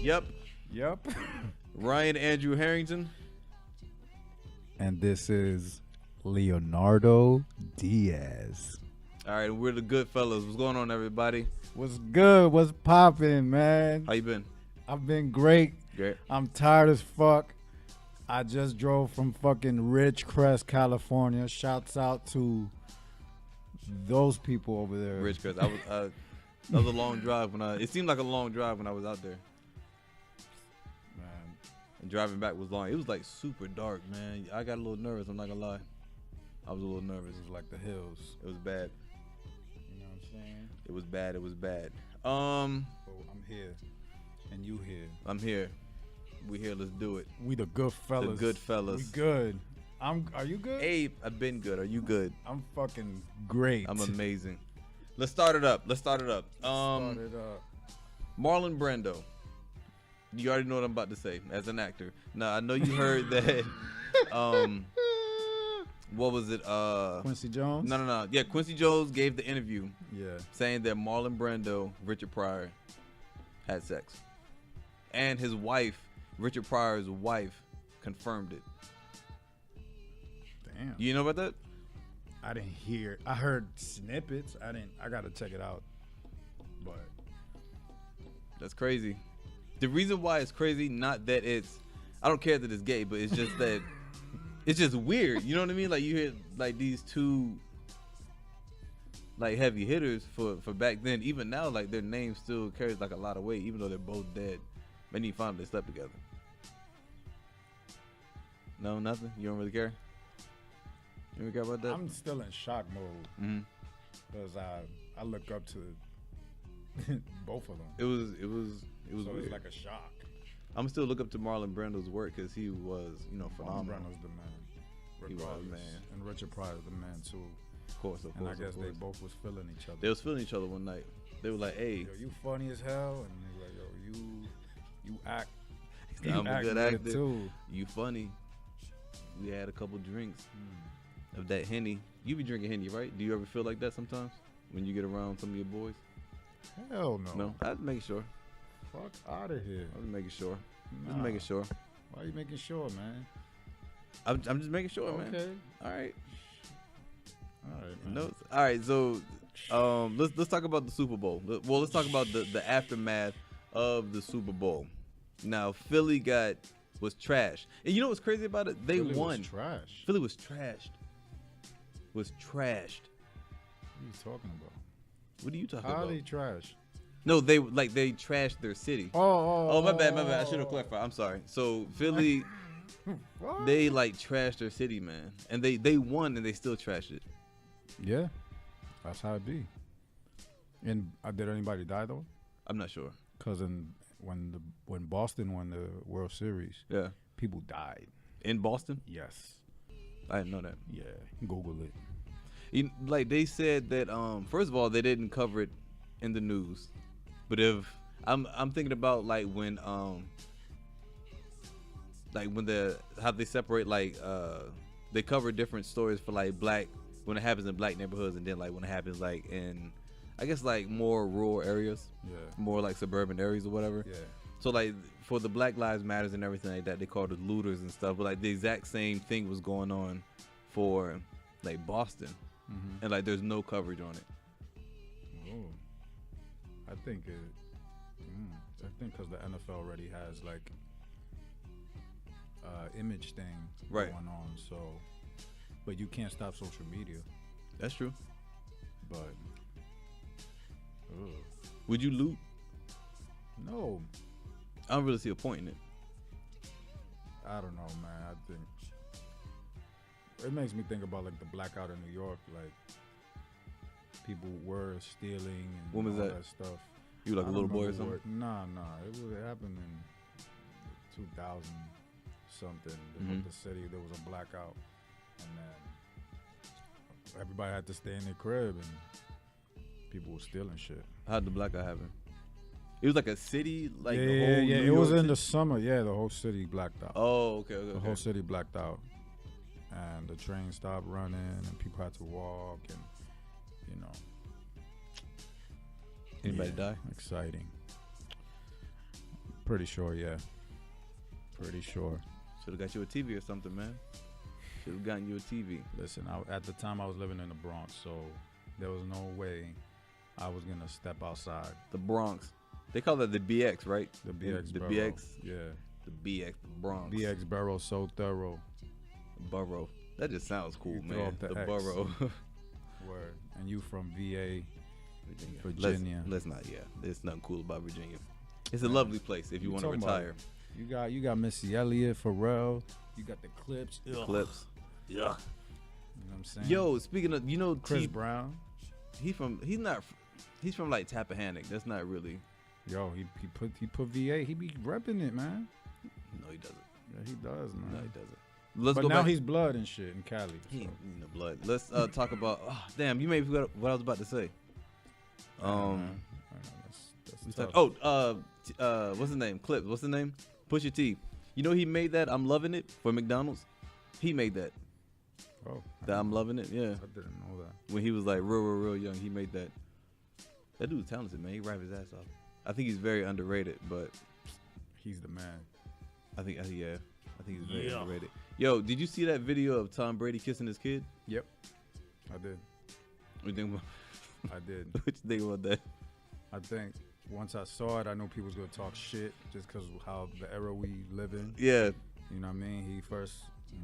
Yep. Yep. Ryan Andrew Harrington. And this is Leonardo Diaz. All right, we're the Goodfellas. What's going on, everybody? What's good? What's poppin', man? How you been? I've been great. Great. I'm tired as fuck. I just drove from fucking Ridgecrest, California. Shouts out to those people over there. Ridgecrest. That was a long drive it seemed like a long drive when I was out there. Man, And driving back was long. It was like super dark, man. I got a little nervous. I'm not gonna lie. I was a little nervous. it was like the hills. It was bad. You know what I'm saying? It was bad. It was bad. Oh, I'm here, and you here. I'm here. We here. Let's do it. We the good fellas. The Goodfellas. We good. Are you good? Hey, I've been good. Are you good? I'm fucking great. I'm amazing. Let's start it up. Start it up. Marlon Brando. You already know what I'm about to say as an actor. Now, I know you heard that. What was it? Quincy Jones? No. Yeah, Quincy Jones gave the interview Yeah. saying that Marlon Brando, Richard Pryor, had sex. And his wife, Richard Pryor's wife, confirmed it. Damn. You know about that? I didn't hear. I heard snippets. I gotta check it out. But That's crazy. The reason why it's crazy, not that I don't care that it's gay, but it's just that it's just weird. You know what I mean? Like you hear like these two like heavy hitters for back then. Even now, like their name still carries like a lot of weight, even though they're both dead. But you find they slept together. No, nothing. You don't really care. You don't care about that? I'm still in shock mode because I look up to both of them. It was So weird. it's like a shock. I'm still look up to Marlon Brando's work because he was, phenomenal. Brandon's the man. He was, Regardless. man. And Richard Pryor's the man too. Of course. And I guess they both was feeling each other. They was feeling each other one night. They were like, "Hey, Yo, you funny as hell, and they like, yo, you act. I'm a good good actor. too. You funny." We had a couple drinks of that Henny. You be drinking Henny, right? Do you ever feel like that sometimes when you get around some of your boys? Hell no. No, I was making sure. Fuck out of here. I was making sure. Just Nah. making sure. Why you making sure, man? I'm just making sure, man. Okay. All right. All right, man. No. All right. So, let's talk about the Super Bowl. Well, let's talk about the aftermath of the Super Bowl. Now, Philly was trashed, and you know what's crazy about it? They Philly won. Was trash. Philly was trashed. Was trashed. What are you talking about? What are you talking How about? they trash? No, they trashed their city. Oh, my bad. I should have clarified. I'm sorry. So Philly, What? they trashed their city, man, and they won and they still trashed it. Yeah, that's how it be. And did anybody die though? I'm not sure. Cause when Boston won the World Series, Yeah, people died. in Boston, Yes. I didn't know that. Yeah. Google it. Like they said that first of all they didn't cover it in the news, but if I'm thinking about like when how they separate they cover different stories for like black when it happens in black neighborhoods and then like when it happens like in I guess like more rural areas, Yeah. more like suburban areas or whatever. Yeah. So like for the Black Lives Matters and everything like that, they called it looters and stuff. But like the exact same thing was going on for like Boston, and like there's no coverage on it. Oh. I think because the NFL already has like image thing Right. going on, so but you can't stop social media. That's true. But Would you loot? no, I don't really see a point in it. I don't know, man. I think it makes me think about like the blackout in New York, like people were stealing and When was all that? stuff. You like I a don't little boy or remember something? Nah, it happened in 2000 something. The city, there was a blackout, and then everybody had to stay in their crib, and people were stealing shit. How'd the blackout happen? It was like a city, like yeah, the whole yeah. New It was York in the city? summer. Yeah, the whole city blacked out. Oh, okay. The whole city blacked out, and the train stopped running, and people had to walk, and you know. Anybody Yeah, die? Exciting. Pretty sure, yeah. Pretty sure. Should have got you a TV or something, man. Should have gotten you a TV. Listen, at the time I was living in the Bronx, so there was no way I was gonna step outside. The Bronx. They call that the BX, right? The BX. The borough. BX. Yeah. The BX, the Bronx. BX borough, so thorough. Borough. That just sounds cool, You throw man. up the X. borough. Word. And you from VA, Virginia. Let's not. Yeah, there's nothing cool about Virginia. It's a lovely place if you want to retire. You got Missy Elliott, Pharrell. You got the Clips. Clips. Yeah. You know what I'm saying? Yo, speaking of, Chris Brown. He's from like Tappahannock. That's not really. Yo, he put VA. He be repping it, man. No, he doesn't. Yeah, he does, man. No, he doesn't. Let's but go now back. he's blood and shit in Cali. He So. ain't in the blood. Let's talk about. Oh, damn, you made me forget what I was about to say. That's tough. What's his name? Clips. What's his name? Pusha T. You know he made that I'm Loving It for McDonald's. He made that. Oh, That I'm Loving It. Yeah. I didn't know that. When he was like real young, he made that. That dude's talented, man. He rap his ass off. I think he's very underrated, but He's the man. I think he's very underrated. Yo, did you see that video of Tom Brady kissing his kid? Yep, I did. What you think about? I did. What you think about that? I think once I saw it, I knew people was gonna talk shit just because of how the era we live in. Yeah. You know what I mean? He first,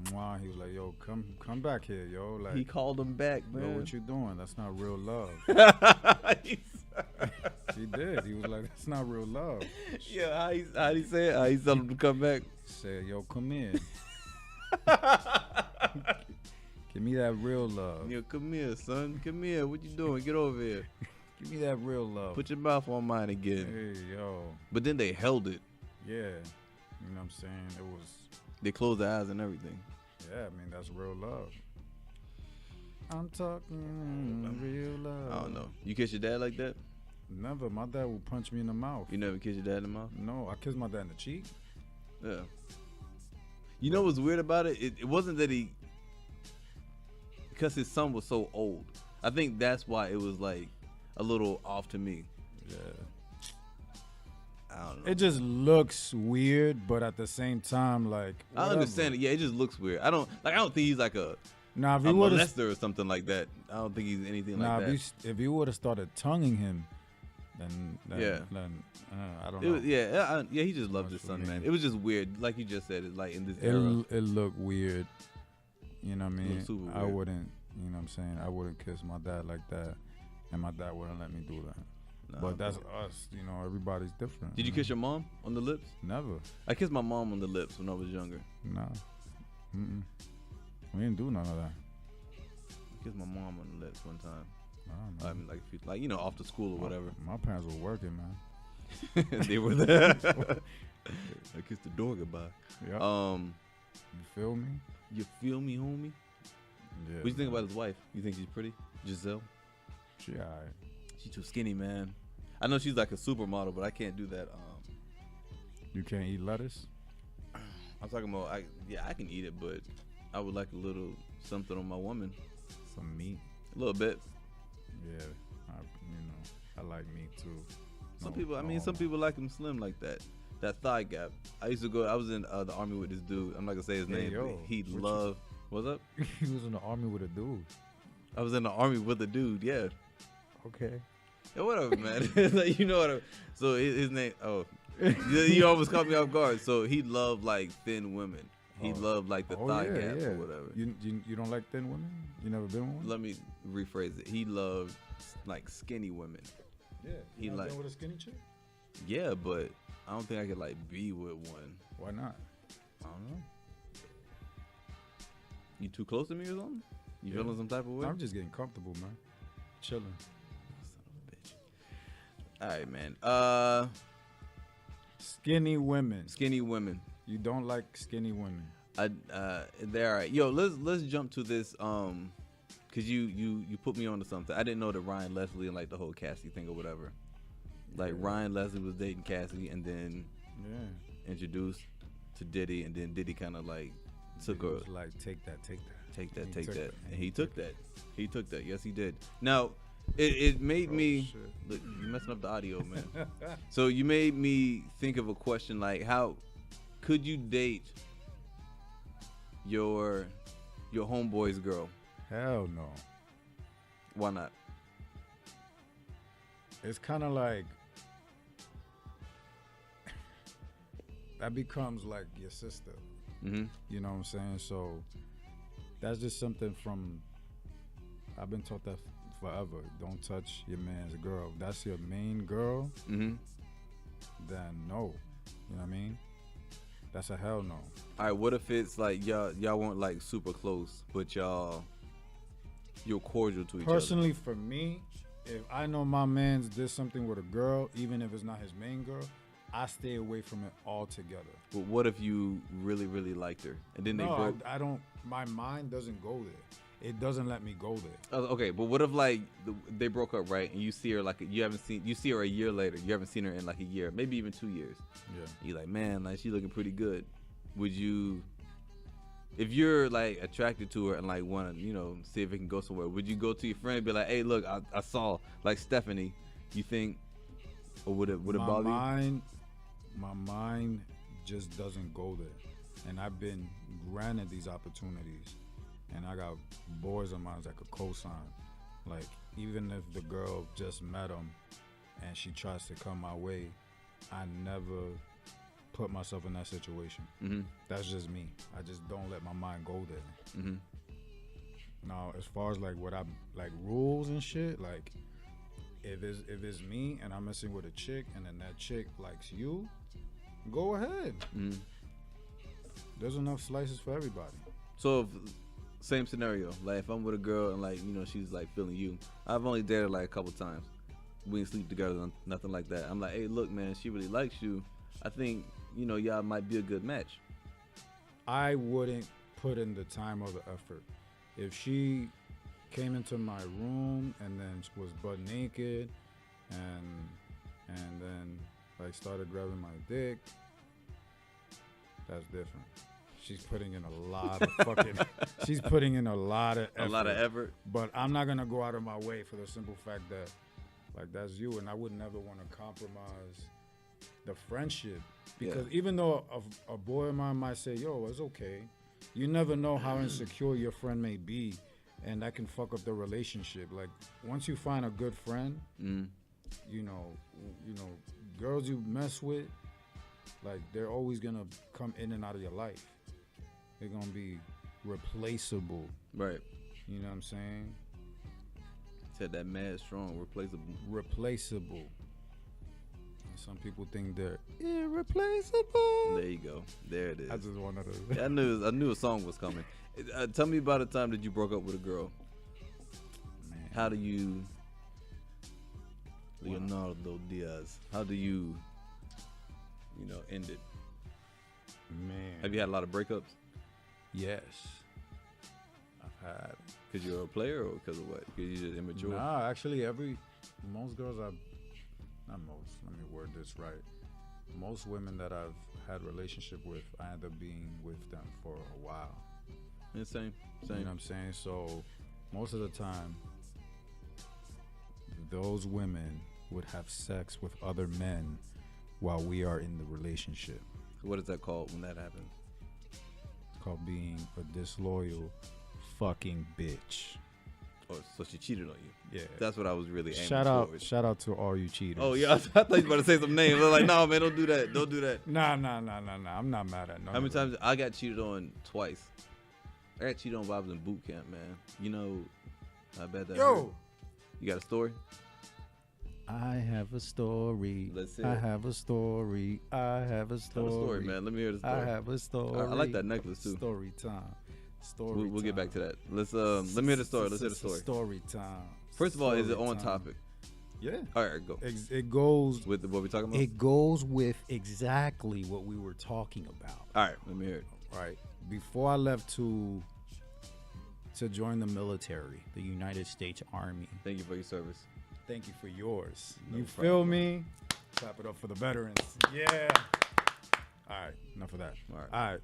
he was like, "Yo, come back here, yo." Like He called him back, yo, man. what you doing? That's not real love. He did. He was like, "That's not real love." Yeah, how he say it? How he told him to come back? Said, "Yo, come in. Give me that real love. Yo, come here, son. Come here. What you doing? Get over here. Give me that real love." Put your mouth on mine again. Hey, yo. But then they held it. Yeah. You know what I'm saying? It was. They closed their eyes and everything. Yeah, I mean, that's real love. I'm talking real love. I don't know. You kiss your dad like that? Never. My dad would punch me in the mouth. You never kiss your dad in the mouth? No, I kissed my dad in the cheek. Yeah. You know what's weird about it? It wasn't that because his son was so old. I think that's why it was like a little off to me. Yeah. I don't know. It just looks weird, but at the same time, like I understand it. Yeah, it just looks weird. I don't think he's like a Nah, if he would have, molester or something like that. I don't think he's anything nah, like that. if you would have started tonguing him, then Yeah. I don't know. He just loved his son, man. It was just weird, like you just said. It's like in this era. It looked weird. You know what I mean? Super I weird. wouldn't. You know what I'm saying? I wouldn't kiss my dad like that, and my dad wouldn't let me do that. Nah, But that's us. You know, everybody's different. Did you kiss your mom on the lips? Never. I kissed my mom on the lips when I was younger. Nah. Mm-mm. We didn't do none of that. I kissed my mom on the lips one time. Nah, I mean, like after school or whatever. My parents were working, man. They were there. I kissed the door goodbye. Yeah. You feel me? You feel me, homie? Yeah. What do you think about his wife? You think she's pretty? Giselle? She alright. She's too skinny, man. I know she's like a supermodel, but I can't do that. You can't eat lettuce? I'm talking about, I can eat it, but I would like a little something on my woman. Some meat? A little bit. Yeah. I like meat too. Some people like him slim like that. That thigh gap. I was in the army with this dude. I'm not gonna say his name, yo, but he loved. What's up? He was in the army with a dude. I was in the army with a dude. Yeah. Okay. Yeah, whatever, man. Like, you know what? So his name. Oh, you almost caught me off guard. So he loved like thin women. He loved like the thigh gaps or whatever. You don't like thin women? You never been with one? Let me rephrase it. He loved like skinny women. Yeah. He like been with a skinny chick? Yeah, but I don't think I could like be with one. Why not? I don't know. You too close to me or something? You feeling some type of way? I'm just getting comfortable, man. Chilling. Son of a bitch. All right, man. Skinny women. Skinny women. You don't like skinny women. They're all right. Yo, let's jump to this. Cause you put me onto something. I didn't know that Ryan Leslie and like the whole Cassie thing or whatever. Like Ryan Leslie was dating Cassie and then introduced to Diddy, and then Diddy kind of like took her. Like take that. And he took that. Yes, he did. Now, It made me shit. look. You messing up the audio, man. So you made me think of a question like, how could you date your homeboy's girl? Hell no. Why not? It's kind of like that becomes like your sister. Mm-hmm. You know what I'm saying? So that's just something from I've been taught that forever. Don't touch your man's girl. If that's your main girl, Mm-hmm. then no. You know what I mean? That's a hell no. All right. What if it's like y'all weren't like super close, but you're cordial to each Personally, for me, if I know my man's did something with a girl, even if it's not his main girl, I stay away from it altogether. other? But what if you really, really liked her, and then they broke? I don't. My mind doesn't go there. It doesn't let me go there. Okay, but what if like they broke up, right? And you see her like you see her a year later. You haven't seen her in like a year, maybe even 2 years. Yeah. You're like, man, like she looking pretty good. Would you, if you're like attracted to her and like want to, see if it can go somewhere, would you go to your friend and be like, hey, look, I saw like Stephanie. You think, or would it bother you? My mind just doesn't go there, and I've been granted these opportunities, and I got boys of mine that could co-sign. Like, even if the girl just met him and she tries to come my way, I never put myself in that situation. Mm-hmm. That's just me. I just don't let my mind go there. Mm-hmm. Now, as far as like what I like rules and shit, like if it's me and I'm messing with a chick and then that chick likes you, go ahead. Mm-hmm. There's enough slices for everybody. So, same scenario. Like if I'm with a girl and like she's like feeling you. I've only dated her like a couple times. We didn't sleep together, nothing like that. I'm like, hey, look, man, she really likes you. I think y'all might be a good match. I wouldn't put in the time or the effort. If she came into my room and then was butt naked and then like started grabbing my dick, that's different. She's putting in a lot of fucking. She's putting in a lot of effort. A lot of effort. But I'm not gonna go out of my way for the simple fact that, like, that's you, and I would never want to compromise the friendship because even though a boy of mine might say, "Yo, it's okay," you never know how insecure your friend may be, and that can fuck up the relationship. Like, once you find a good friend, you know, girls you mess with, like, they're always gonna come in and out of your life. They're gonna be replaceable. Right. You know what I'm saying? Said that mad strong, replaceable. Replaceable. And some people think they're irreplaceable. There you go. There it is. I just wanted to. Yeah, I knew a song was coming. Tell me about a time that you broke up with a girl. Man. How do you, Leonardo Diaz? How do you, end it? Man. Have you had a lot of breakups? Yes. I've had. Because you're a player or because of what? Because you're just immature? Nah, actually, most girls let me word this right. Most women that I've had relationship with, I end up being with them for a while. Yeah, same. You know what I'm saying? So, most of the time, those women would have sex with other men while we are in the relationship. What is that called when that happens? It's called being a disloyal fucking bitch. Oh, so she cheated on you? Yeah. That's what I was really aiming towards. Shout out to all you cheaters. Oh, yeah. I thought you were about to say some names. I was like, no, man, don't do that. Don't do that. Nah. I'm not mad at no. How many times I got cheated on? Twice. I got cheated on while I was in boot camp, man. You know how bad that hurt. You got a story? I have a story. Let's hear I it. have a story. I have a story. Tell the story, man. Let me hear the story. I have a story. I like that necklace, too. Story time. We'll get back to that. Let's let me hear the story. Let's hear the story. Story time. First of all, is it Story on time. topic? Yeah. All right, go. It goes With what we talking about? It goes with exactly what we were talking about. All right, let me hear it. Right. Before I left to join the military, the United States Army. Thank you for your service. Thank you for yours. No you problem. feel me? Clap it up for the veterans. Yeah. All right. Enough of that. All right. All right.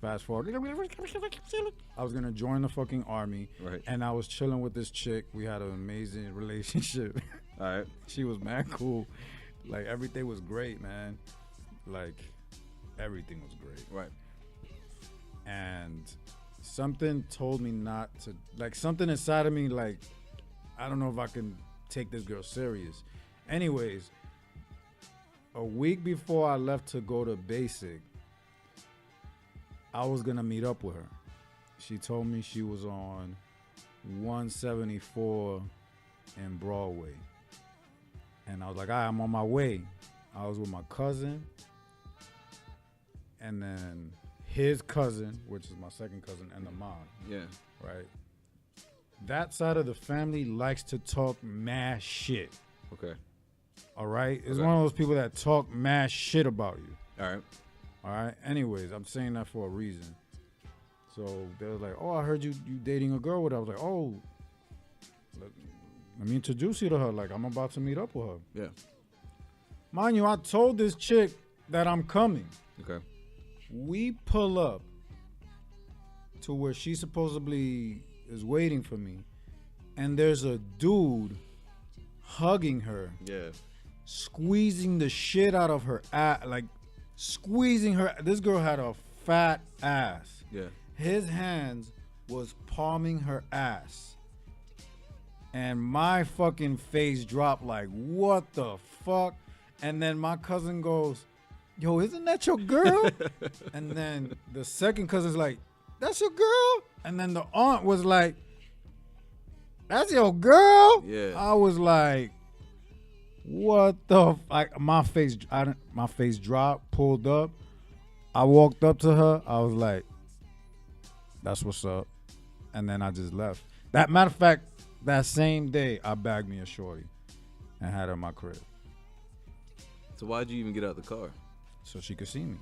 fast forward. I was gonna join the fucking army, Right. and I was chilling with this chick. We had an amazing relationship. All right. She was mad cool. Like, everything was great, man. Like, everything was great. Right. And something told me not to, like, something inside of me, like, I don't know if I can take this girl serious. Anyways, a week before I left to go to basic, I was gonna meet up with her. She told me she was on 174 in Broadway. And I was like, all right, I'm on my way. I was with my cousin, and then his cousin, which is my second cousin, and the mom. Yeah. Right? That side of the family likes to talk mad shit. Okay. All right? It's Okay. one of those people that talk mad shit about you. All right. All right? Anyways, I'm saying that for a reason. So they was like, oh, I heard you dating a girl with her. I was like, oh, let me introduce you to her. Like, I'm about to meet up with her. Yeah. Mind you, I told this chick that I'm coming. Okay. We pull up to where she supposedly is waiting for me, and there's a dude hugging her, Yeah. squeezing the shit out of her ass, like squeezing her. This girl had a fat ass. Yeah. His hands was palming her ass. And my fucking face dropped like, what the fuck? And then my cousin goes, yo, isn't that your girl? And then the second cousin's like, that's your girl? And then the aunt was like, that's your girl? Yeah. I was like, what the like my face dropped, pulled up. I walked up to her. I was like, that's what's up. And then I just left. That matter of fact, that same day I bagged me a shorty and had her in my crib. So why'd you even get out the car? So she could see me.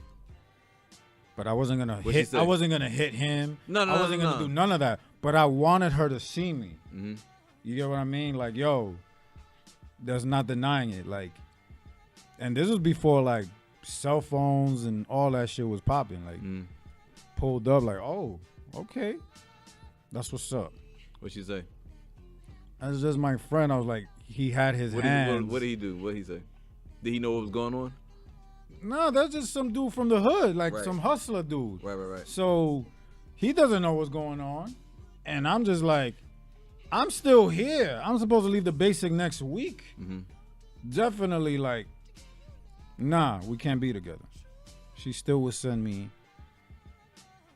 But I wasn't gonna What'd she hit. say? I wasn't gonna hit him. No, I wasn't gonna do none of that. But I wanted her to see me. Mm-hmm. You get what I mean? Like, yo, there's not denying it. Like, and this was before like cell phones and all that shit was popping. Like, pulled up. Like, oh, okay, that's what's up. What'd she say? That's just my friend. I was like, he had his hands. What did he do? What did he say? Did he know what was going on? No, that's just some dude from the hood, like Right. some hustler dude. Right. So he doesn't know what's going on. And I'm just like, I'm still here. I'm supposed to leave the basic next week. Mm-hmm. Definitely like, nah, we can't be together. She still would send me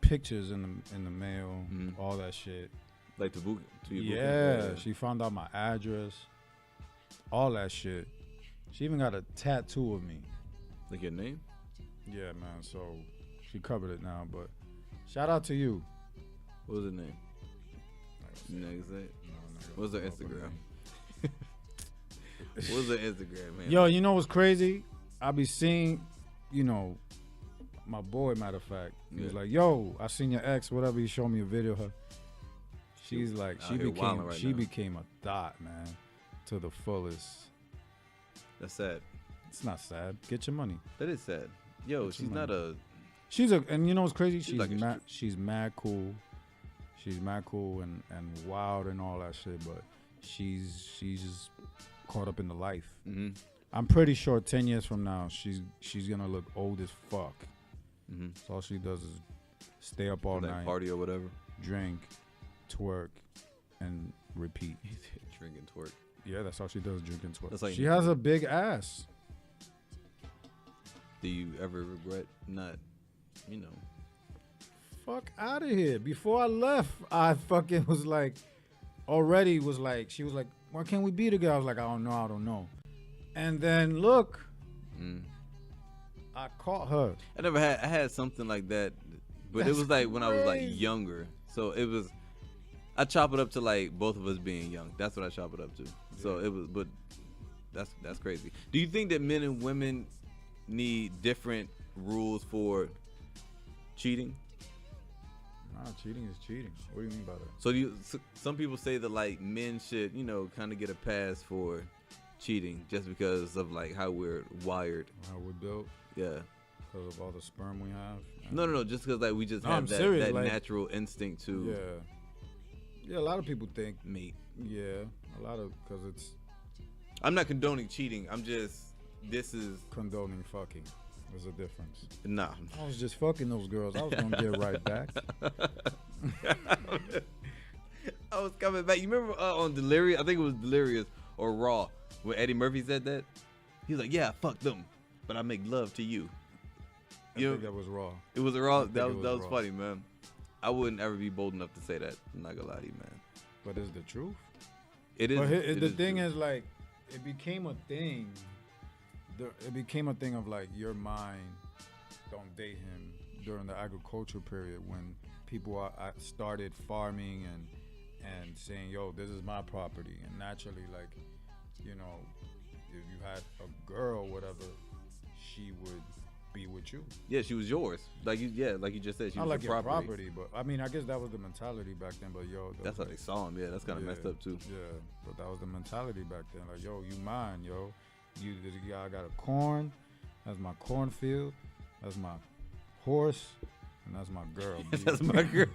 pictures in the mail, all that shit. Like to your Yeah, she found out my address, all that shit. She even got a tattoo of me. Like your name? Yeah, man. So she covered it now, but shout out to you. What was her name? You know what I'm What's her Instagram? What's her Instagram, man? Yo, you know what's crazy? I be seeing, you know, my boy, matter of fact, he was like, yo, I seen your ex, whatever. He showed me a video of her. She's like, she became a thought, man, to the fullest. That's sad. It's not sad. Get your money. That is sad. Yo, she's not a. And you know what's crazy? She's like mad. She's mad cool. She's mad cool and wild and all that shit. But she's just caught up in the life. Mm-hmm. I'm pretty sure 10 years from now she's gonna look old as fuck. Mm-hmm. So all she does is stay up all night, party or whatever, drink, twerk, and repeat. Drink and twerk. Yeah, that's all she does. Drink and twerk. That's like she has a big ass. Do you ever regret not, you know? Fuck out of here. Before I left, I fucking was like, she was like, why can't we be together? I was like, I don't know. And then look, I caught her. I had something like that, but it was like when I was like younger. So it was, I chop it up to like both of us being young. That's what I chop it up to. So it was, but that's crazy. Do you think that men and women need different rules for cheating? Nah, cheating is cheating. What do you mean by that? So some people say that like men should, you know, kind of get a pass for cheating just because of like how we're wired. How we're built. Yeah. Because of all the sperm we have. No. Just because like we just No, have I'm that, serious, that like- natural instinct to Yeah, a lot of people think. mate. Yeah, a lot of because it's I'm not condoning cheating. I'm just this is condoning fucking. There's a difference. nah. I was just fucking those girls. I was gonna get right back. I was coming back. You remember on Delirious? I think it was Delirious or Raw when Eddie Murphy said that. He was like, "Yeah, fuck them, but I make love to you." I think that was Raw. It was Raw. think That it was was Raw. funny, man. I wouldn't ever be bold enough to say that. I'm not gonna lie to you, man. But it's the truth. It is. But it the thing true. is, like, it became a thing. It became a thing of like your mind don't date him during the agriculture period when people started farming and saying, "Yo, this is my property," and naturally, like, you know, if you had a girl, whatever, she would be with you. Yeah, she was yours. Like you just said, she Not was like your your property. property, but I mean, I guess that was the mentality back then. But yo, That's how they saw him. Yeah, that's kind of messed up too. Yeah, but that was the mentality back then. Like, yo, you mine, yo. I got a corn. That's my cornfield. That's my horse, and that's my girl. B. That's my girl,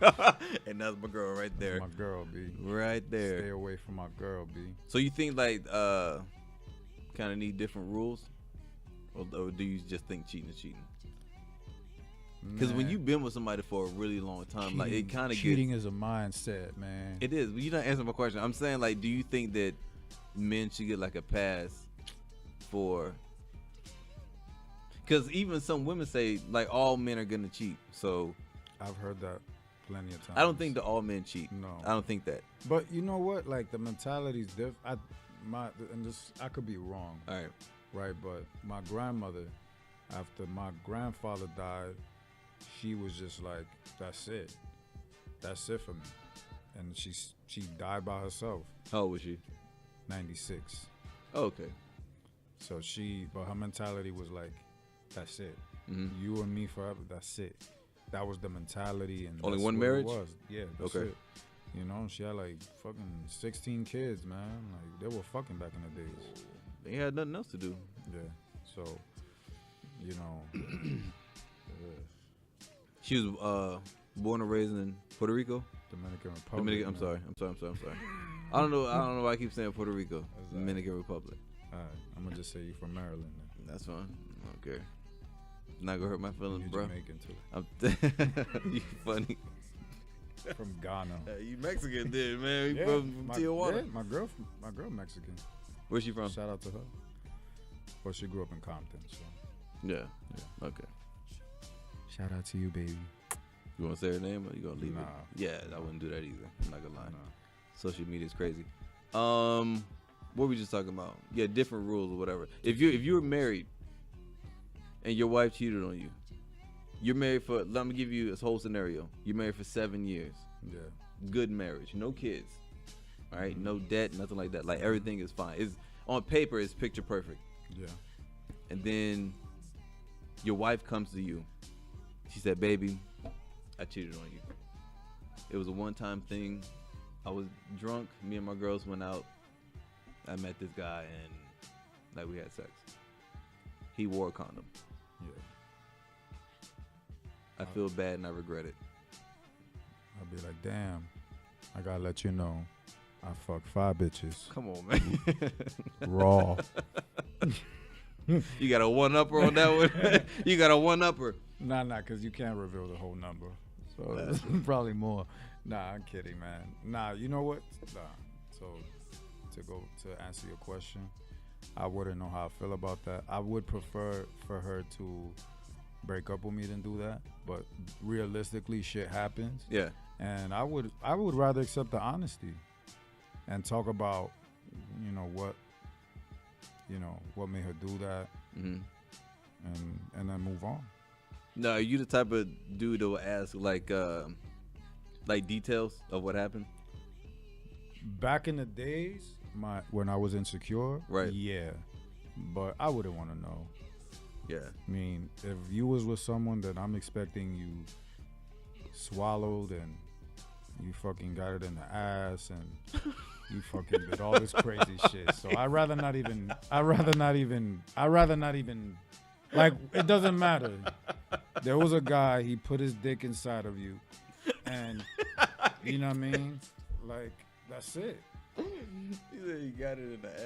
and that's my girl right there. That's my girl, B. Right there. Stay away from my girl, B. So you think like kind of need different rules, or do you just think cheating is cheating? Because when Man, you've been with somebody for a really long time, like it kind of cheating gets. is a mindset, man. It is. But you're not answering my question. I'm saying like, do you think that men should get like a pass for? Because even some women say like all men are gonna cheat. So I've heard that plenty of times. I don't think that all men cheat. No. I don't think that. But you know what? Like the mentality's different. I could be wrong. All right. Right, but my grandmother, after my grandfather died, she was just like, that's it for me, and she died by herself, How old was she? 96. Oh, okay. So but her mentality was like, that's it, Mhm. you and me forever, that's it. That was the mentality, and Only that's one what marriage? it was. Yeah, that's Okay. it. You know, she had like fucking 16 kids, man. Like they were fucking back in the days. They had nothing else to do. Yeah, so you know. She was born and raised in Puerto Rico. Dominican Republic. Dominican. I'm man. sorry. I don't know why I keep saying Puerto Rico. That's Dominican Republic. All right, I'm gonna just say you from Maryland. Then. That's fine. I don't care. Not gonna hurt my feelings, You bro. Jamaican too. You funny. From Ghana. You Mexican, dude, man. You Yeah, from Tijuana. Yeah, my girl Mexican. Where's she from? Shout out to her. Well, she grew up in Compton, so. Yeah. Okay. Shout out to you, baby. You want to say her name or you gonna leave Nah. it? Yeah, I wouldn't do that either. I'm not gonna lie. Nah. Social media is crazy. What were we just talking about? Yeah, different rules or whatever. If you were married and your wife cheated on you, you're married for. Let me give you this whole scenario. You're married for 7 years. Yeah. Good marriage, no kids. All right, no debt, nothing like that. Like everything is fine. It's on paper, it's picture perfect. Yeah. And then your wife comes to you. She said, "Baby, I cheated on you. It was a one-time thing. I was drunk. Me and my girls went out. I met this guy and like we had sex. He wore a condom. Yeah. I feel bad and I regret it." I'll be like, damn, I gotta let you know, I fucked 5 bitches. Come on, man. Raw. You got a one-upper on that one? You got a one-upper. Nah, because you can't reveal the whole number. So it's probably more. Nah, I'm kidding, man. Nah, you know what? Nah. So to answer your question, I wouldn't know how I feel about that. I would prefer for her to break up with me than do that. But realistically, shit happens. Yeah. And I would rather accept the honesty and talk about, what made her do that, Mm-hmm. and then move on. No, are you the type of dude that will ask like details of what happened? Back in the days, when I was insecure, Right. Yeah, but I wouldn't want to know. Yeah. I mean, if you was with someone that I'm expecting you swallowed and you fucking got it in the ass and you fucking did all this crazy shit, so I'd rather not even Like, it doesn't matter. There was a guy, he put his dick inside of you. And, you know what I mean? Like, that's it. He said he got it in the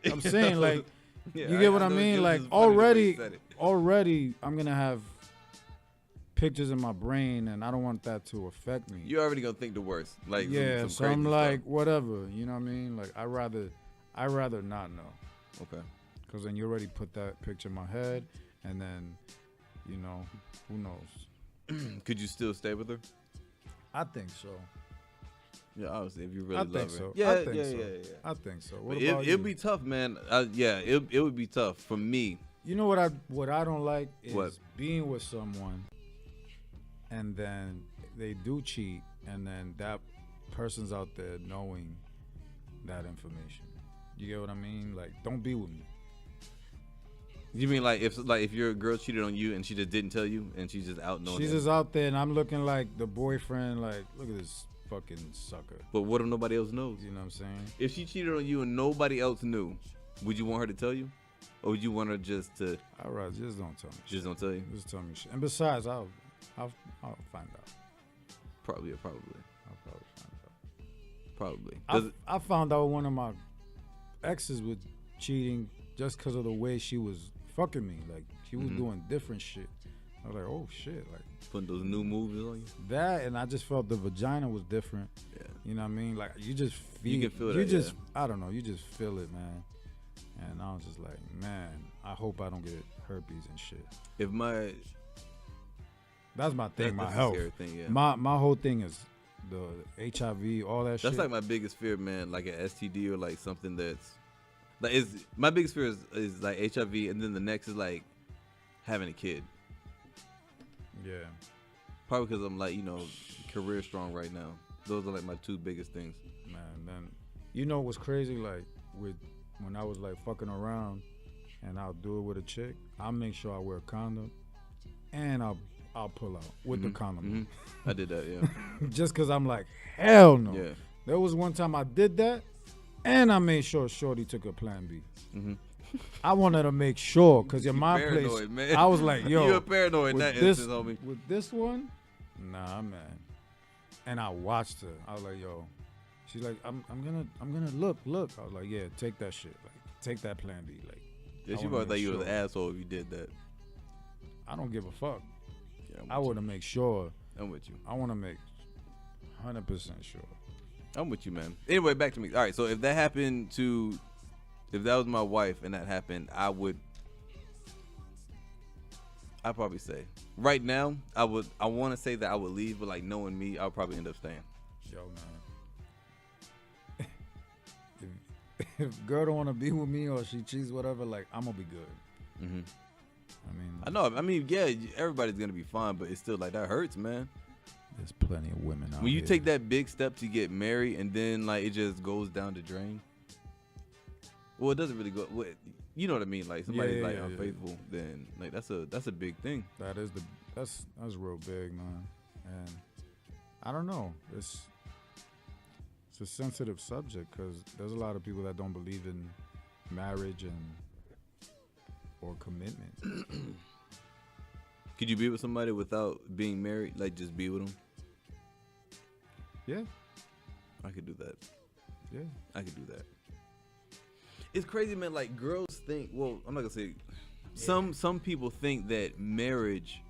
ass. I'm saying, like, Yeah, you get what I know mean? it was Like, just funny the way he said it. already, I'm going to have pictures in my brain, and I don't want that to affect me. You're already going to think the worst. Like, yeah, some so crazy I'm like, stuff. whatever. You know what I mean? Like, I rather not know. Okay. Because then you already put that picture in my head, and then, you know, who knows? Could you still stay with her? I think so. Yeah, obviously, if you really I love think her. so. Yeah, I think yeah, so. yeah, yeah. I think so. But What about you? it'd be tough, man. It would be tough for me. You know what I don't like is What? being with someone, and then they do cheat, and then that person's out there knowing that information. You get what I mean? Like, don't be with me. You mean like if your girl cheated on you and she just didn't tell you and she's just out knowing? She's that? just out there, and I'm looking like the boyfriend. Like, look at this fucking sucker. But what if nobody else knows? You know what I'm saying? If she cheated on you and nobody else knew, would you want her to tell you, or would you want her just to? All right, just don't tell me. Just don't tell you. Just tell me shit. And besides, I'll find out. Probably. I'll probably find out. Probably. I found out one of my exes was cheating just because of the way she was fucking me. Like, she was doing different shit. I was like, oh shit, like Putting those new moves on you. that, and I just felt the vagina was different. Yeah. You know what I mean? Like, you just feel. You can feel You that, just, yeah. I don't know. You just feel it, man. And I was just like, man, I hope I don't get herpes and shit. If my That's my thing. My that's a health. scary thing, yeah. My whole thing is the HIV, all that shit. That's like my biggest fear, man. Like an STD or like something that's like is my biggest fear is like HIV, and then the next is like having a kid. Yeah. Probably because I'm like, you know, career strong right now. Those are like my two biggest things. Man, then you know what's crazy? Like when I was like fucking around, and I'll do it with a chick, I'll make sure I wear a condom, and I'll pull out with the condom. I did that, yeah. Just cause I'm like, hell no. Yeah. There was one time I did that, and I made sure Shorty took a Plan B. I wanted to make sure, cause in my place, paranoid, man. I was like, yo, You're paranoid in that instance, homie. with this one, nah, man. And I watched her. I was like, yo. She's like, I'm gonna look. I was like, yeah, take that shit. Like, take that Plan B. Like, Yeah, I she wanna probably thought make you was an sure. asshole if you did that. I don't give a fuck. Yeah, I want to make sure. I'm with you. I want to make 100% sure. I'm with you, man. Anyway, back to me. All right, so if that was my wife and that happened, I'd probably say. Right now, I want to say that I would leave, but like knowing me, I'll probably end up staying. Yo, man. if girl don't want to be with me or she cheats, whatever, like, I'm gonna be good. Mm-hmm. I mean, I mean, yeah, everybody's gonna be fine, but it's still like that hurts, man. there's plenty of women out When you here. take that big step to get married and then like it just goes down the drain. Well, it doesn't really go. Well, you know what I mean? Like somebody's like unfaithful, then like that's a big thing. That's real big, man. And I don't know. It's a sensitive subject because there's a lot of people that don't believe in marriage or commitment. Could you be with somebody without being married? Like just be with them? Yeah, I could do that. yeah. I could do that. It's crazy, man. Like girls think. Well, I'm not gonna say. Some people think that marriage.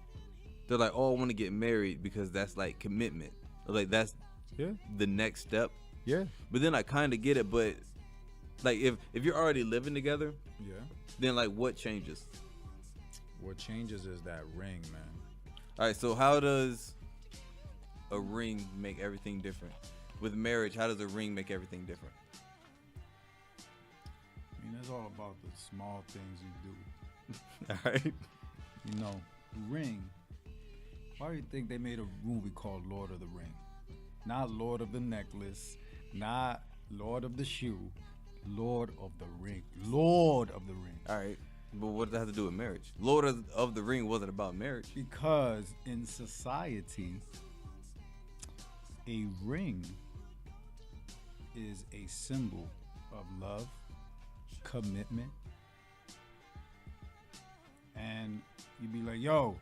They're like, oh, I want to get married because that's like commitment. Like that's the next step. Yeah. But then I kind of get it. But like if you're already living together, Yeah. then like what changes? What changes is that ring, man. All right. So how does a ring make everything different? With marriage, how does a ring make everything different? I mean, it's all about the small things you do. All right. You know, ring. Why do you think they made a movie called Lord of the Ring? Not Lord of the Necklace, not Lord of the Shoe, Lord of the Ring. Lord of the Ring. All right. But what does that have to do with marriage? Lord of the Ring wasn't about marriage. Because in society, a ring is a symbol of love, commitment, and you be like, yo,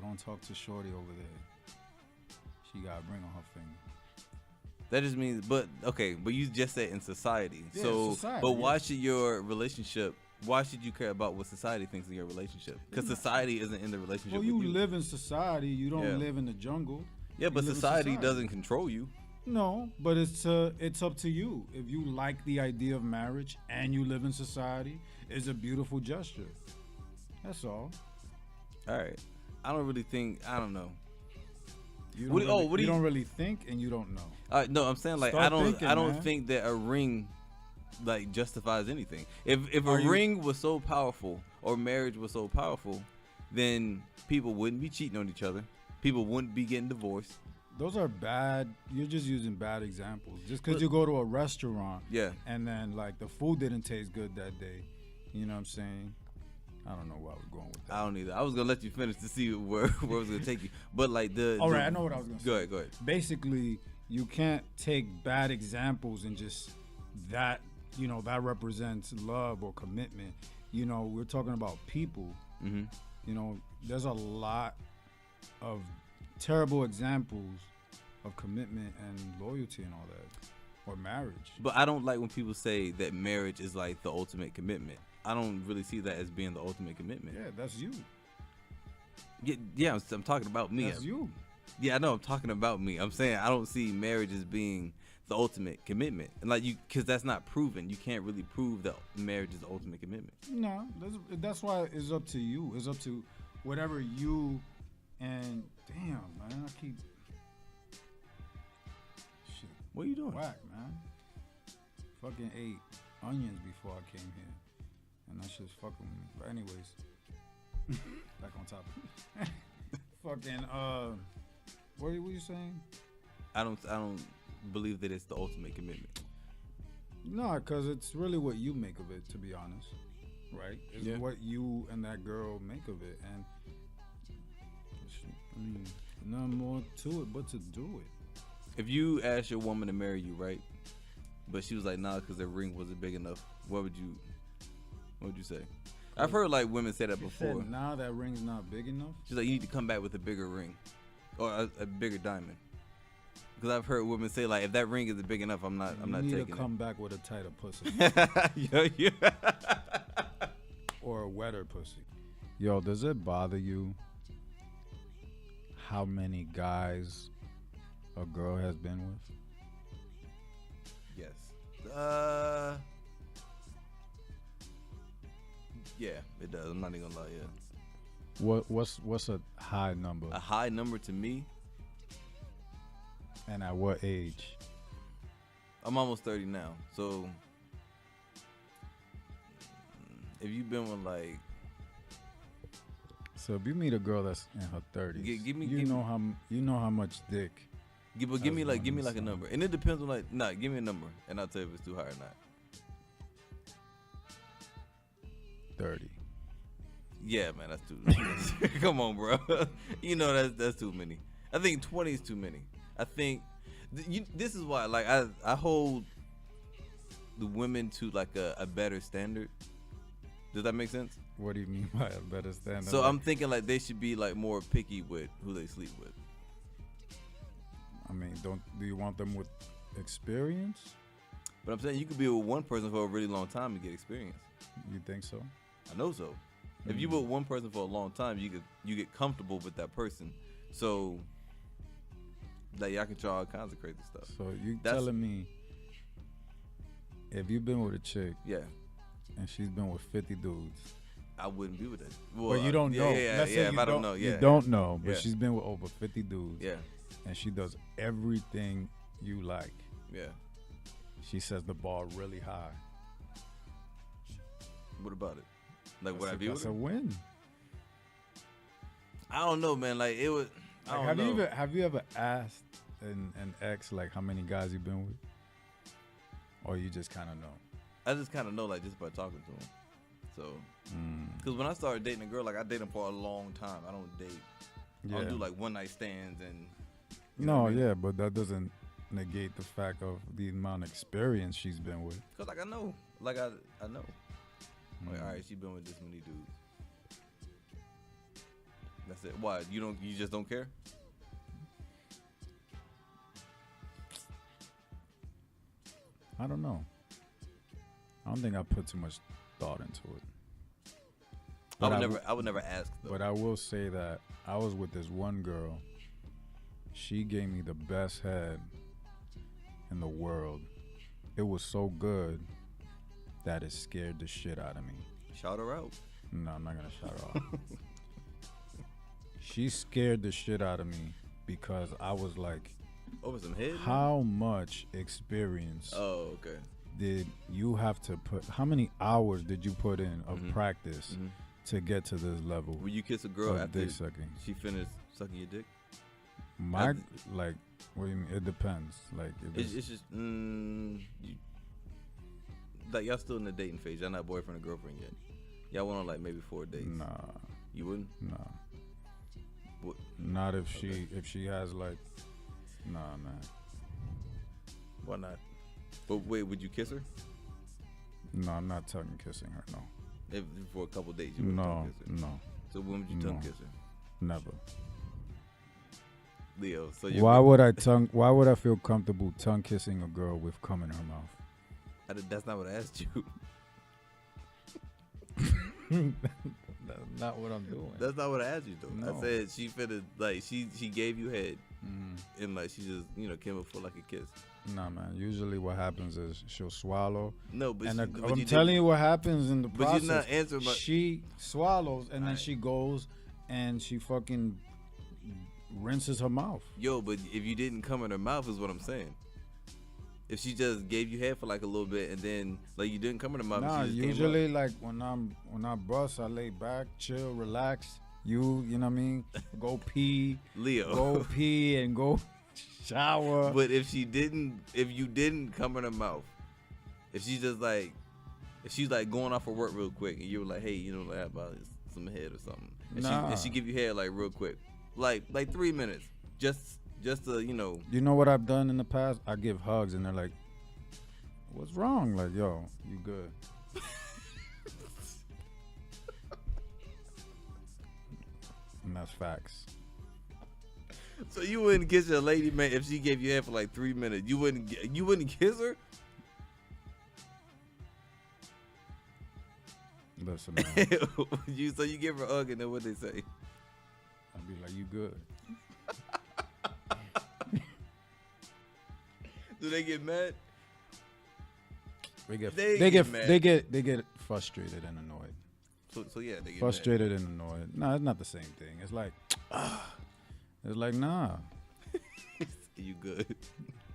don't talk to Shorty over there. She got a ring on her finger. That just means, but you just said in society. Yeah, so, society, but why should your relationship? Why should you care about what society thinks in your relationship? Because society isn't in the relationship. Well, you live in society. You don't live in the jungle. Yeah, but society doesn't control you. No, but it's up to you. If you like the idea of marriage and you live in society, it's a beautiful gesture. That's all. All right. I don't really think. I don't know. You don't really think, and you don't know. No, I'm saying like I don't think that a ring like justifies anything. If a ring was so powerful or marriage was so powerful, then people wouldn't be cheating on each other. People wouldn't be getting divorced. Those are bad. You're just using bad examples. Just because you go to a restaurant, and then like the food didn't taste good that day, you know what I'm saying? I don't know why we're going with that. I don't either. I was gonna let you finish to see where it was gonna take you, but like all right, I know what I was gonna say. Go ahead. Basically, you can't take bad examples and just that that represents love or commitment. We're talking about people. Mm-hmm. There's a lot of terrible examples of commitment and loyalty and all that, or marriage. But I don't like when people say that marriage is like the ultimate commitment. I don't really see that as being the ultimate commitment. Yeah, that's you. Yeah, I'm talking about me. That's you. Yeah, I know. I'm talking about me. I'm saying I don't see marriage as being the ultimate commitment, and because that's not proven. You can't really prove that marriage is the ultimate commitment. No, that's why it's up to you. It's up to whatever you and damn man, I keep shit. What are you doing? Whack, man. Fucking ate onions before I came here, and that shit's fucking with me. But anyways, back on topic. Fucking what were you saying? I don't believe that it's the ultimate commitment. No, because it's really what you make of it, to be honest. Right? It's what you and that girl make of it. And I mean, nothing more to it but to do it. If you asked your woman to marry you, right? But she was like, nah, because the ring wasn't big enough. What would you say? I've heard like women say that before. Said, nah, that ring's not big enough. She's like, you need to come back with a bigger ring, or a bigger diamond. Because I've heard women say like, if that ring isn't big enough, I'm not taking it. You need to come back with a tighter pussy. Or a wetter pussy. Yo, does it bother you how many guys a girl has been with? Yes. Yeah, it does. I'm not even gonna lie. Yeah. What's a high number? A high number to me. And at what age? I'm almost 30 now, so if you've been with like, so if you meet a girl that's in her 30s, give me you know how much dick. Give me like a number, and it depends on like, give me a number, and I'll tell you if it's too high or not. 30. Yeah, man, that's too many. Come on, bro. That's too many. I think 20 is too many. I think this is why, like, I hold the women to like a better standard. Does that make sense? What do you mean by a better standard? So I'm thinking like they should be like more picky with who they sleep with. I mean, do you want them with experience? But I'm saying you could be with one person for a really long time and get experience. You think so? I know so. If you with one person for a long time, you get comfortable with that person. So like y'all can try all kinds of crazy stuff. So you telling me if you've been with a chick, and she's been with 50 dudes, I wouldn't be with that. Well, you don't know. Let's say if I don't know, you don't know, but she's been with over 50 dudes, and she does everything you like. Yeah. She sets the bar really high. What about it? Like, would I be with her? That's a win. I don't know, man. Like, it was. Have you ever asked an ex like how many guys you've been with, or you just kind of know? I just kind of know, like, just by talking to him. So, because when I started dating a girl, like, I dated them for a long time. I don't date. I don't do like one night stands and. But that doesn't negate the fact of the amount of experience she's been with. Cause like I know, I know. Like, all right, she's been with this many dudes. That's it. Why? You just don't care? I don't know. I don't think I put too much thought into it. I would never ask though. But I will say that I was with this one girl. She gave me the best head in the world. It was so good that it scared the shit out of me. Shout her out. No, I'm not gonna shout her out. She scared the shit out of me because I was like, over some head? how much experience okay. did you have to put, how many hours did you put in of practice to get to this level? Will you kiss a girl after dick sucking? She finished sucking your dick? Like, what do you mean? It depends. Like, it's just, like, y'all still in the dating phase. Y'all not boyfriend or girlfriend yet. Y'all went on like maybe 4 dates. Nah. You wouldn't? Nah. What? Not if she has like, nah, man. Why not? But wait, would you kiss her? No, I'm not tongue kissing her. No. If for a couple dates, you wouldn't tongue kiss her. No. So when would you tongue kiss her? Never. Leo, so why would I feel comfortable tongue kissing a girl with cum in her mouth? That's not what I asked you. That's not what I'm doing. That's not what I asked you though. No. I said she finna like she gave you head, and like she just came up for like a kiss. Nah, man. Usually what happens is she'll swallow. No, but I'm telling you what happens in the process. But you're not answering my. She swallows and then she goes and she fucking rinses her mouth. Yo, but if you didn't come in her mouth is what I'm saying. If she just gave you head for like a little bit and then like you didn't come in her mouth. Nah, she just usually came like when I bust, I lay back, chill, relax. You know what I mean? Go pee. Leo. Go pee and go shower. But if you didn't come in her mouth, if she's like going off for work real quick and you were like, hey, you know, like about some head or something. And she give you head like real quick. Like 3 minutes. Just to, you know. You know what I've done in the past? I give hugs and they're like, what's wrong? Like, yo, you good. And that's facts. So you wouldn't kiss a lady, man, if she gave you head for like 3 minutes. You wouldn't kiss her? Listen, man. So you give her a hug and then what they say? I'd be like, you good. Do they get mad? They get mad. They get frustrated and annoyed. So yeah, they get frustrated and annoyed. No, it's not the same thing. It's like, it's like, nah. You good?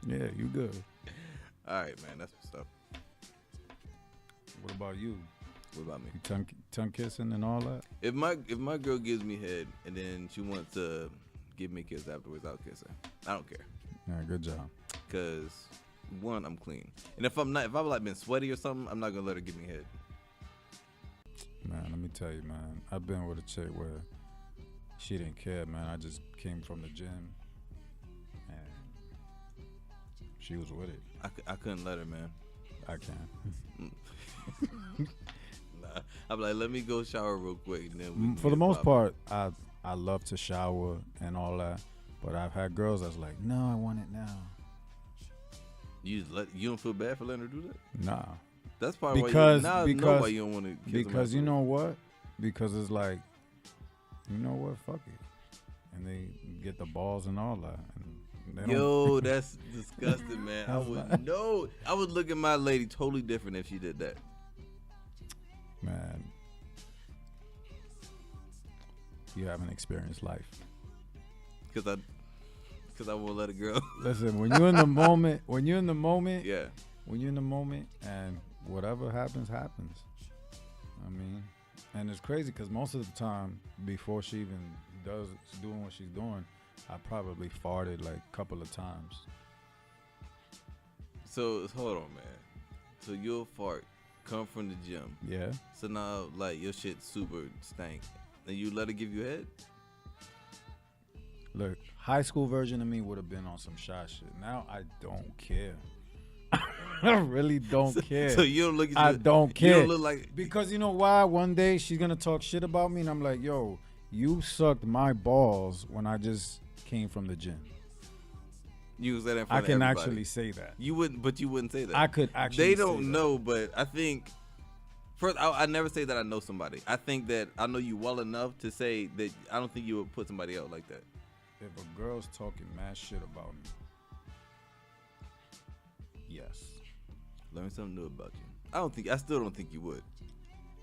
Yeah, you good. All right, man. That's what's up. What about you? What about me? You tongue kissing and all that? If my girl gives me head and then she wants to give me a kiss afterwards, I'll kiss her. I don't care. Yeah, good job. Cause one, I'm clean, and if I've like been sweaty or something, I'm not gonna let her give me head. Man, let me tell you, man. I've been with a chick where she didn't care, man. I just came from the gym, and she was with it. I couldn't let her, man. I can. Nah, I'm like, let me go shower real quick. And then for the most part, I love to shower and all that, but I've had girls that's like, no, I want it now. You don't feel bad for letting her do that? Nah. That's probably why you don't want to kiss because you know what? Because it's like, you know what? Fuck it. And they get the balls and all that. And yo, that's disgusting, man. I would look at my lady totally different if she did that. Man, you haven't experienced life. Because I won't let a girl. Listen, when you're in the moment, yeah. when you're in the moment and whatever happens. I mean, and it's crazy because most of the time before she even doing what she's doing, I probably farted like a couple of times. So hold on, man. So you'll fart, come from the gym. Yeah. So now like your shit super stank, and you let her give you head? Look, high school version of me would have been on some shy shit. Now I don't care. I really don't care. So you don't look at I don't care. You don't look like because you know why? One day she's gonna talk shit about me, and I'm like, yo, You sucked my balls when I just came from the gym. You was that in I front of can everybody. actually say that. You wouldn't, but you wouldn't say that. I could actually. They don't know, but I think first, I never say that I know somebody. I think that I know you well enough to say that I don't think you would put somebody out like that. If a girl's talking mad shit about me, yes. Learn something new about you. I still don't think you would.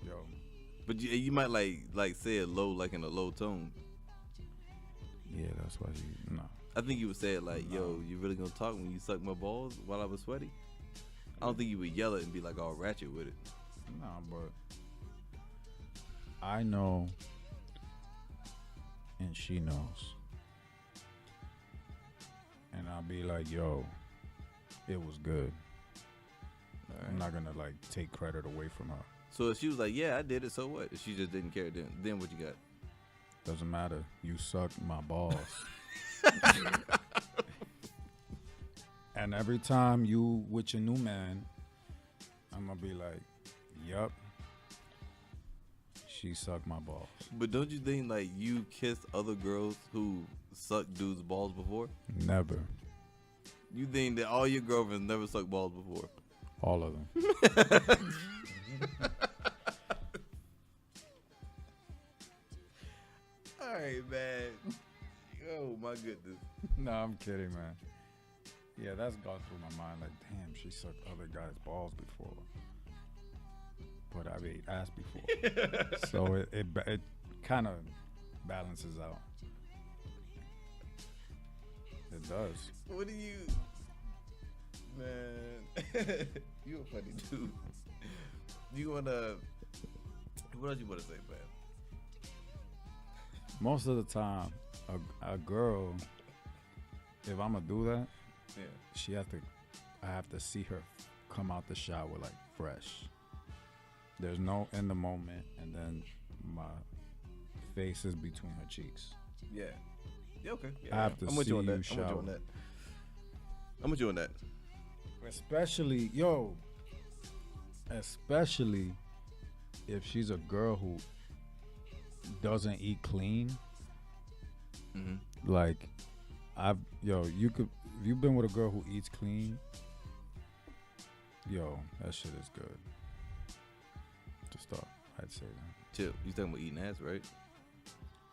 Yo. But you might like say it low, like in a low tone. Yeah, that's why you. No. I think you would say it like, "Yo, you really gonna talk when you suck my balls while I was sweaty?" I don't think you would yell it and be like all ratchet with it. Nah, but I know, and she knows, and I'll be like, "Yo, it was good." Right. I'm not gonna like take credit away from her. So if she was like, "Yeah, I did it," so what? If she just didn't care, then what you got? Doesn't matter. You sucked my balls. And every time you with your new man, I'm gonna be like, "Yup, she sucked my balls." But don't you think like you kissed other girls who sucked dudes' balls before? Never. You think that all your girlfriends never sucked balls before? All of them. All right, man. Oh my goodness. No, I'm kidding, man. Yeah, that's gone through my mind. Like, damn, she sucked other guys' balls before, but I've ate ass before. So it kind of balances out. It does. What do you, man? You a funny dude. You wanna? What else you wanna say, man? Most of the time, a girl, if I'm gonna do that, Yeah. I have to see her come out the shower like fresh. There's no in the moment, and then my face is between her cheeks. Yeah. Yeah. Okay. Yeah, I have to I'm with see you on that. you shower. I'm with you on that. Especially if she's a girl who doesn't eat clean. Mm-hmm. Like, if you've been with a girl who eats clean, yo, that shit is good. To start, I'd say that. Chill. You talking about eating ass, right?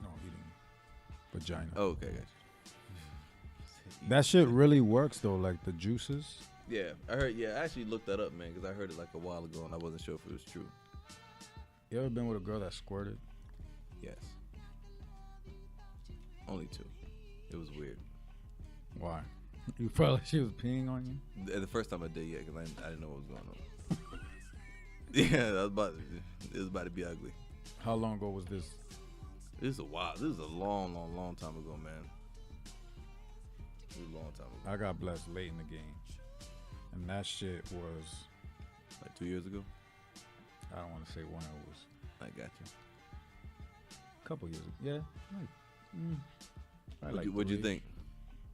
No, eating vagina. Oh, okay, gotcha. That shit really works though, like the juices. Yeah, I heard. Yeah, I actually looked that up, man, because I heard it like a while ago and I wasn't sure if it was true. You ever been with a girl that squirted? Yes. Only 2. It was weird. Why? You felt like she was peeing on you? The first time I did, yeah, because I didn't know what was going on. Yeah, it was about to be ugly. How long ago was this? This is a while. This is a long time ago, man. It was a long time ago. I got blessed late in the game, and that shit was Like 2 years ago. I don't want to say when it was. I got you. A couple years ago. Yeah. What'd you think?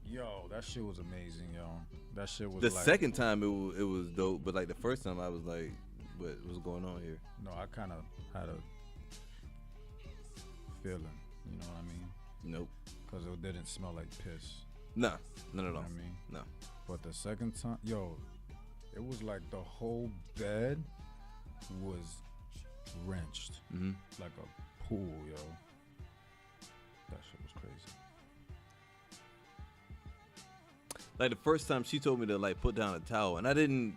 Yo, that shit was amazing, yo. That shit was The like, second time it was dope, but like the first time I was like, what's going on here? No, I kind of had a feeling, you know what I mean? Nope. Because it didn't smell like piss. Nah, none You at know all. what I mean? No. But the second time, yo, it was like the whole bed was drenched Mm-hmm. like a pool, yo. That shit was crazy. Like the first time she told me to like put down a towel, and I didn't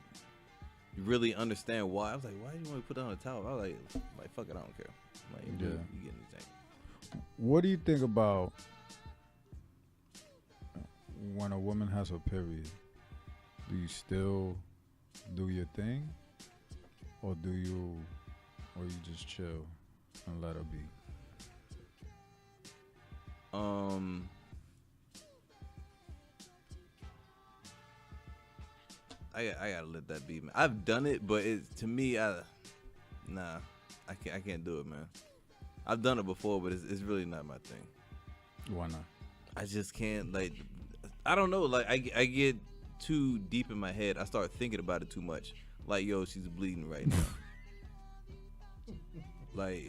really understand why. I was like, why do you want to put down a towel? I was like fuck it, I don't care. Like, Yeah. you get anything. What do you think about when a woman has her period? Do you still do your thing, or you just chill and let her be? I gotta let that be, man. I've done it, but to me, I can't do it, man. I've done it before, but it's really not my thing. Why not? I just can't, like, I don't know, like I get too deep in my head. I start thinking about it too much. Like, yo, she's bleeding right now. Like,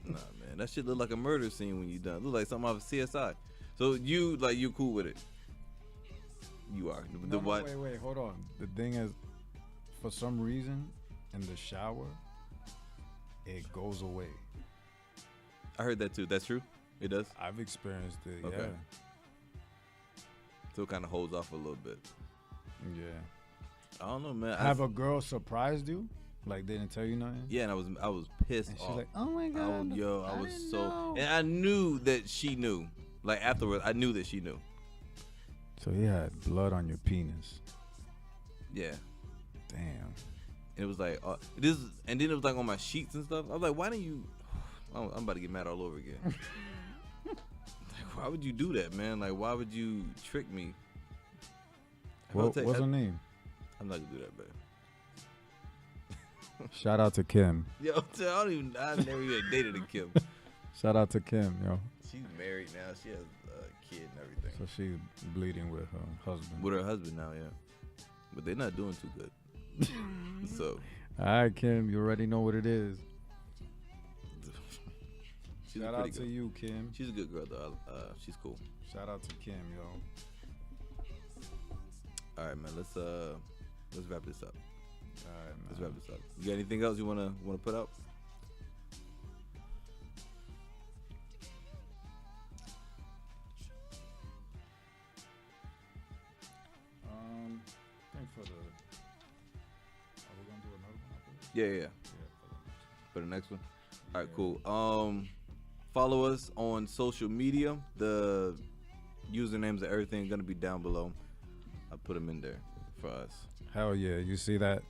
Nah, man, that shit look like a murder scene when you done. Look like something off of CSI. So you cool with it? You are. No, wait, hold on. The thing is, for some reason, in the shower, it goes away. I heard that too. That's true? It does? I've experienced it, Okay. yeah. So it kind of holds off a little bit. Yeah. I don't know, man. Have a girl surprised you? Like, didn't tell you nothing? Yeah, and I was pissed And she's off. like, oh my God. I was didn't so... know. And I knew that she knew. Like, afterwards, I knew that she knew. So you had blood on your penis. Yeah. Damn. And it was like, and then it was like on my sheets and stuff. I was like, why didn't you... I'm about to get mad all over again. Like, why would you do that, man? Like, why would you trick me? What's her name? I'm not gonna do that, man. Shout out to Kim. Yo, I never even dated a Kim. Shout out to Kim, yo. She's married now. She has a kid and everything. So she's bleeding with her husband. With her husband now, yeah. But they're not doing too good. So. All right, Kim, you already know what it is. Shout out to you, Kim. She's a good girl, though. She's cool. Shout out to Kim, yo. All right, man. Let's wrap this up. All right, man. Let's wrap this up. You got anything else you wanna put up? I think for the. Are we gonna do another one after this? Yeah. Yeah, For the next one. All right, cool. Follow us on social media. The usernames and everything are gonna be down below. I put them in there for us. Hell yeah! You see that?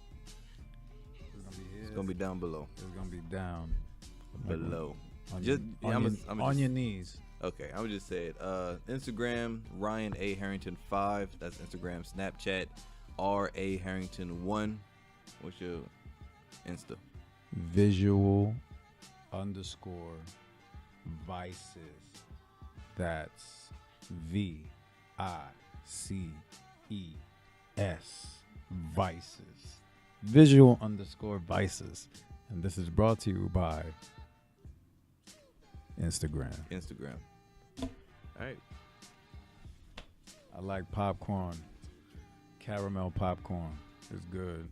It's gonna be down below. It's gonna be down Below. On Just your knees. Okay, I would just say it. Instagram, Ryan A. Harrington 5. That's Instagram. Snapchat, R.A. Harrington 1. What's your Insta? Visual _vices. That's VICES. Vices. Visual _vices. And this is brought to you by Instagram. All right. I like popcorn. Caramel popcorn. It's good.